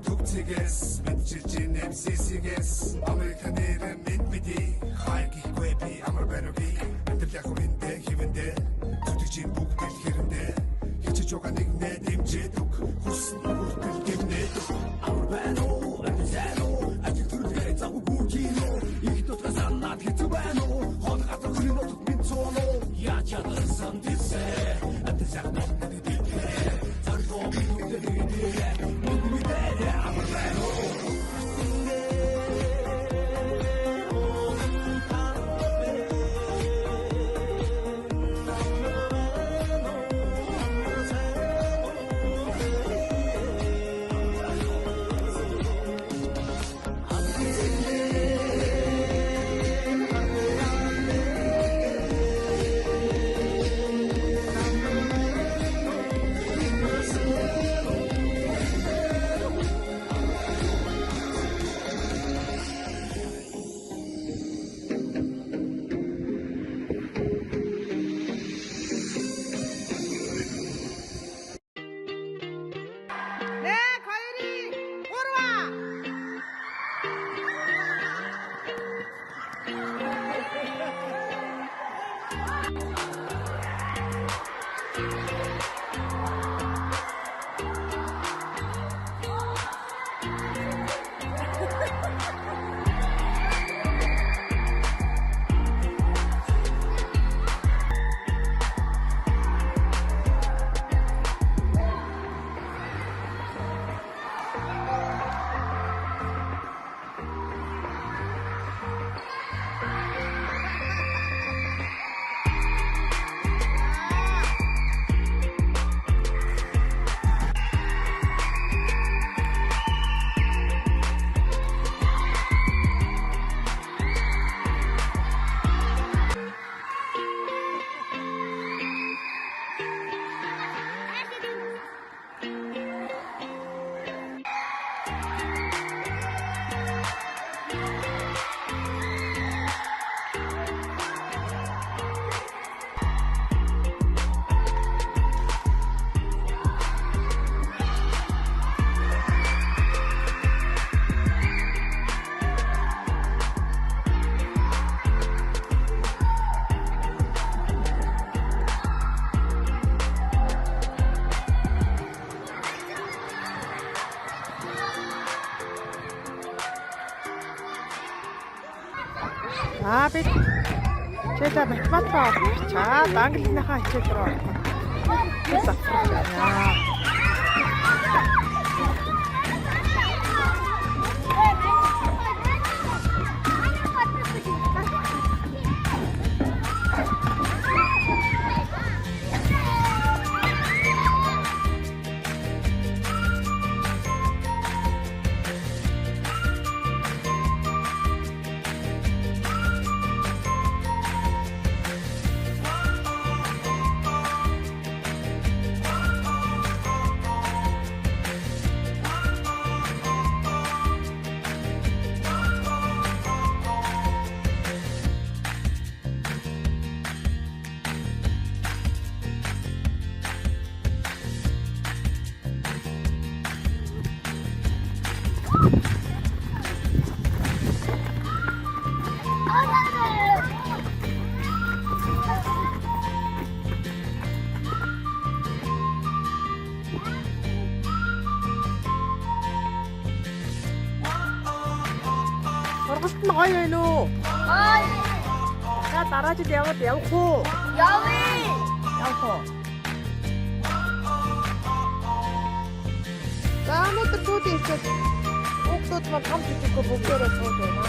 Tugtiges, Mitchell MCCS, American Navy, Midbidi, Haiki, Quepi, Amarbenobi, and the Jacobinde, Hivende, Tutichin book, Hirinde, Hitchoka Nigne, Dimjeduk, Husn, Hurtil, Gimnetuk, Arbano, and Zano, and the Turgates of Burkino, Ito Kazana, Hitubano, Hot Atakrino, Mintono, Yacha, San Disse, and the Zanak, and the Dike, Targo, the Dike, бид чэдэ математик чаад английнхаа хичээл рүү орох. Завтрак байна. Сургалт нь гоё байна уу? Гоё. За дараа жил явах уу? Явъя. Явах уу? За өнөөдөр түүдийн хичээл хүүхдүүд маань гам жижиггүй бүгдээрээ сууж байна.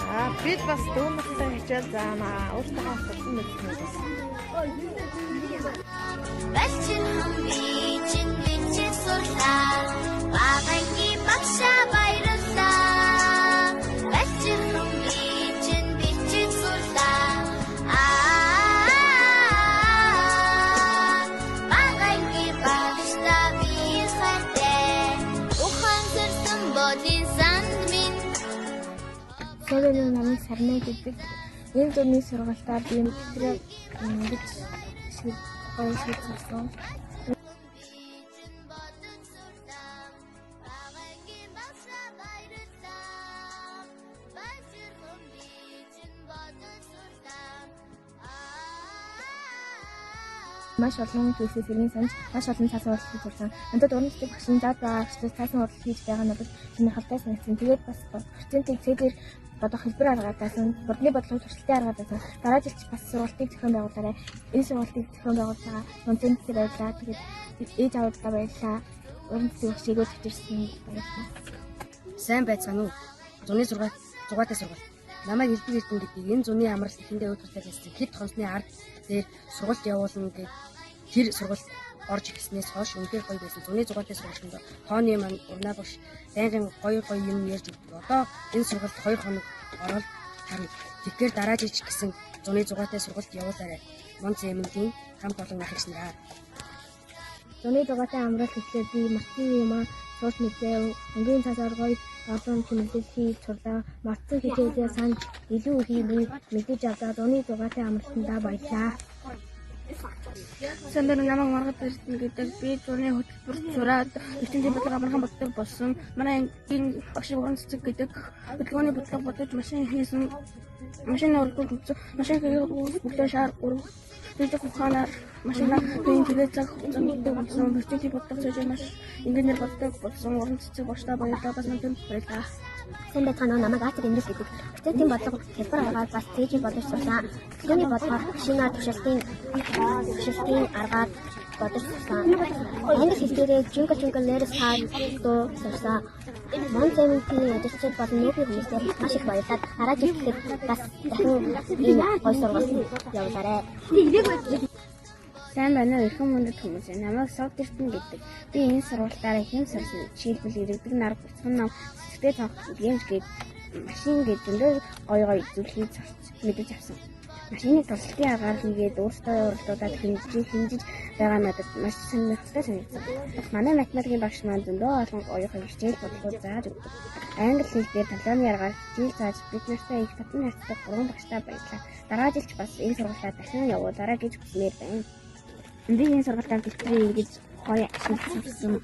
За бид бас дүүмэлтэй хичээл заанаа. Өөртөө сурсан мэднэ. Балчин хам би чин бич сурлаа. Сэвэн намайг Сарна гэдэг энэ зүүнний сургалтаар би мэдрээ ингэж шиг гоё шиг сурсан. Маш олон зүйлсээс иргэн санаж маш олон цаасан уралдаж сурсан. Надад уран зохиолын багшийн зав байгаагчдаас цаасан уралдаж хийж байгаа нь бол сонирхолтой санагдсан. Тэгээд бас процентыг цэгээр бодох хэлбэр аргаар даасан, бүрдний бодлогыг туршилтын аргаар даасан. Дараа жил ч бас сургалтыг зохион байгуулаарай. Энэ сургалтыг зохион байгуулж байгаа контенттэй баярлаа. Тэгээд ээж аваадаа баярлаа. Уран зохиолын багшийгөө зөвчөрсөн баярлаа. Сайн байцгаана уу? Зуны зугаатай сургалт. Намайг Элбэг Эрдэнэ гэдэг энэ зуны амралт ихэндээ өөдрөтэй байсан. Хэд хонсны ард дээр сургалт явуулна гэдэг тэр сургалт орж ирснээс хойш үнэхээр гоё байсан. Зуны зугаатай сургалтанд тооны маань урнаа багш байнгын гоё юм ярьж өгдөг. Одоо энэ сургалт 2 хоног ороод харна. Тэгэхээр дараа жиж гисэн зуны зугаатай сургалт явуулаарай. Монц эмэнтийн хамт олон ахигч нараа. Зуны зугаатай амралт гэхдээ би мартын юм аа сууч мэдээ өнгийн цаасаар гоё олон тэмдэглэл хийж сурлаа. Мартсан хичээлээ санаж илүү их юм мэдэж аваад зуны зугаатай амралтандаа баярлаа. Сэмбэр намайг Маргад Эрдэнэ гэдэг би зуны хөтөлбөрт сураад ертөнцийн бодлого амархан боддог болсон. Манай ангийн багш уран цэцэг гэдэг хөтөлбөрийн бодлого бодож машин хийсэн. Машин уралдуулж үзсэн. Машин хийх бүлээ шаар 3 дэх ухаанаар машинаа тийм тэгээд цаг хугацаанд болсон. Ертөнцийн бодлого цааш маш ингээнээр боддог болсон. Уран цэцэг багштай баярлалаа. Бас надад баярлалаа. Сайн байцгаана уу? Намайг Атик Энгэл гэдэг. Ертөнцийн бодлого хэлбэр аргаар бас цэежийг бодож сурсан. Түүний бодлогоор машинаа туршилтын аргаар бодож сурсан. Англи хэлээр Jingle Letters хаад дуу сурсан. Монц эмэнтийн ажилчид болон нүүбий хүмүүсээр маш их баярлаад дараа жил гэхэд бас дахин энэ гоё сургалт явуулаарай. Сайн байна уу эрхэм мөндөд хүмүүс. Намайг Согд Эрдэнэ гэдэг. Би энэ сургалтаараа хэн сурсан. Жишээлбэл иргэдэг нар буцхан нам сэтгэл зовх гэмж гээд машин гээд зөндөө гоё зүйлийг мэдэж авсан. Машины туршилтын аргаар хийгээд өөртөө уралдуулаад хэмжиж байгаа надад маш сонирхолтой санагдсан. Манай математикийн багш маань зөндөө олон оюухан хичээл бодлого зааж өгдөг. Англи хэлээр талааны аргаар хичээл зааж бид нартай их татан харьцдаг 3 багштай баярлаа. Дараа жилч бас энэ сургалтаа дахин явуулаарай гэж хүсмээр байна. Би энэ сургалтаар бэлтгэл ингэж гоё ажилласан.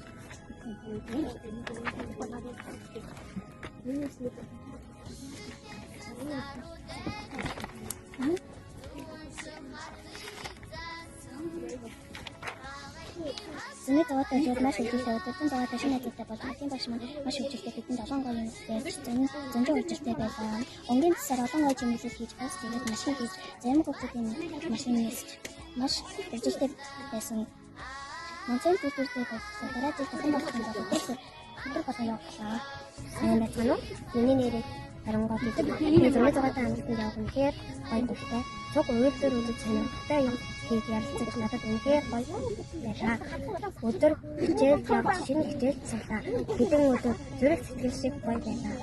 Зуны зугаатай ажил маш хөвгөлтэй өдөртөн зугаатай шинэ ажилтай болсон. Тийм багш маань маш хөвгөлтэй бидэнд олон гоё юм ярьж зөндөө үйлчлэлтэй байлаа. Өнгийн цасаар олон гоё чимэглэл хийж бас тэгээд машин хийж зарим хүмүүсийн машин нээсч маш үйлчлэлтэй байсан. Монцэн төлөвтэй болсон. Дараа жил дахин болсон бол өдөр болон явуулаа. Сайн байцгаана уу? Миний нэр Харангуй гэдэг. Би зуны зугаатай амралтанд явах үнэхээр гоё дуртай. Цуг үйлдэл үзэж сонирхолтой юм хийж ярилцаж надад үнэхээр гоё байлаа. Өдөр хичээл явж шинэ хичээл сурлаа. Хэдэн өдөр зүрх сэтгэл шиг гоё байлаа.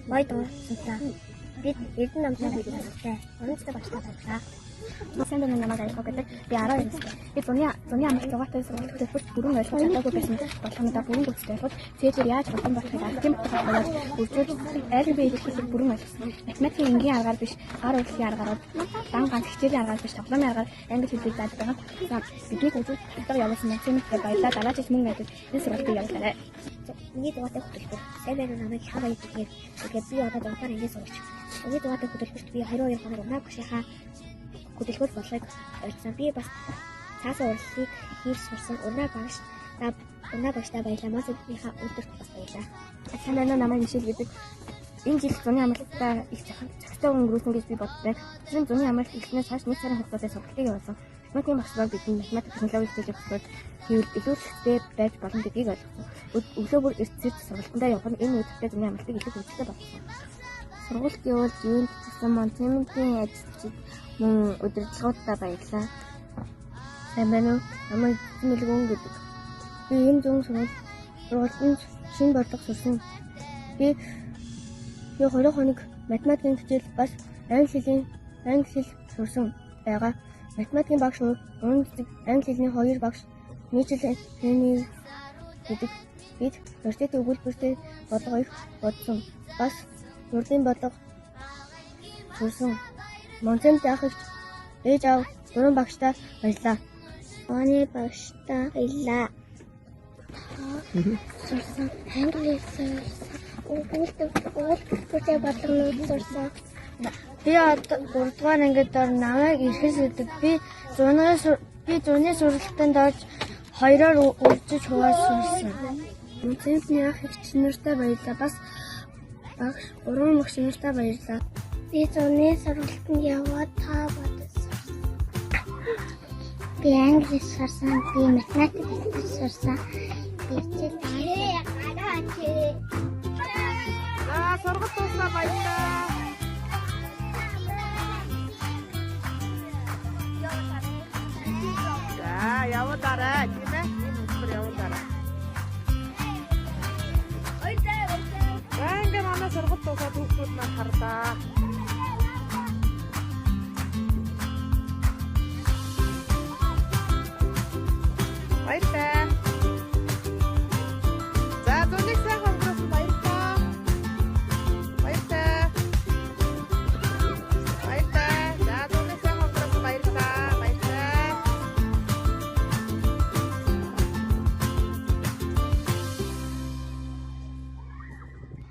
Гоё дууссан. Бид Эрдэнэ намтай хэлсэн. Өнөөдөр багшлаа байлаа. Сайн байна намайг аяг гэдэг. Би 12 настай. Би зуны амралт зугаатай сургалт хөтөлбөрт бүрэн ойлгож чадаагүй байсан болгоомжтой бүрэн гүйцэтгэж бол цэжээр яаж болон болохыг алхим болгож үржүүлж айлын бие хэлхийг бүрэн ойлгосон. Математикийн энгийн аргаар биш, гар урлагийн аргаар, дан ганц хичээлийн аргаар биш, тоглоомын аргаар англи хэлийг зааж байгаа. Бидний үзүүл хөтөлбөр явуулсан математикээр баярлалаа. Дараа жил мөн ажил энэ сургалтыг явуулаарай. Миний зугаатай хөтөлбөр. Сайн байна намайг хаваа гэдэг. Тэгээд би одоо донтоор ингэ сурч. Миний зугаатай хөтөлбөрт би 22 хоног унаа багшийнхаа хөтөлбөр болгоод ойрцсан. Би бас цаасан урлагийг хийж сурсан. Унаа багштай баярлалаа. Масуудынхаа өдөрт бас баярлалаа. Сайн байна уу намайг Мишель гэдэг. Энэ жил зуны амралтаа их цагтай өнгөрүүлсэн гэж би боддог. Тэр зуны амралт эхлэнээс хойш 1 сарын хугацаанд сургалтыг явуулсан. Математикийн багш маань бидний математик технологи хийж өгөхөд хэвлэл илүү хэрэгтэй байж болно гэдгийг ойлгосон. Өглөө бүр эрт сургалтандаа явах нь энэ үедээ зуны амралтыг илүү хөвгөлтэй болгосон. Сургалт явуулж ийм гэсэн монцементийн ажилчид мөн удирдлагуудаа баярлалаа. Сайн байна уу? Намайг Мэлгүн гэдэг. Би энэ зүүн сургалтанд шинэ бодлого сурсан. Би 20 хоног математикийн хичээл бас англи хэл сурсан байгаа. Математикийн багш уран зэцэг англи хэлний 2 багш Мичел Хени гэдэг. Бид университетийн өгүүлбэртэй бодлого их бодсон. Бас урдын бодлого сурсан. Монцемт яах их ээж аав дөрвөн багштай баярлаа. Оны багштай баярлаа. Сурсан. Англи сурсан. Уултгуудтай бодлогонууд сурсан. Би одоо 3 дугаар ангид ор намайг ирэхэс гэдэг. Би зуны сургалтанд орж 2-оор үржиж хувааж сурсан. Монцемтний ах их чинэртэй баярлаа. Бас багш 3 багш нартай баярлаа. Би зуны сургалтанд яваад та бодсон. Би англи сурсан. Би математик сурсан. Би Сургалт дуусна баярлаа. За явуулаарай тийм ээ. Өнөөдөр явуулаарай. Ингээ манай сургалт дуусаад хүүхдүүд маань харлаа.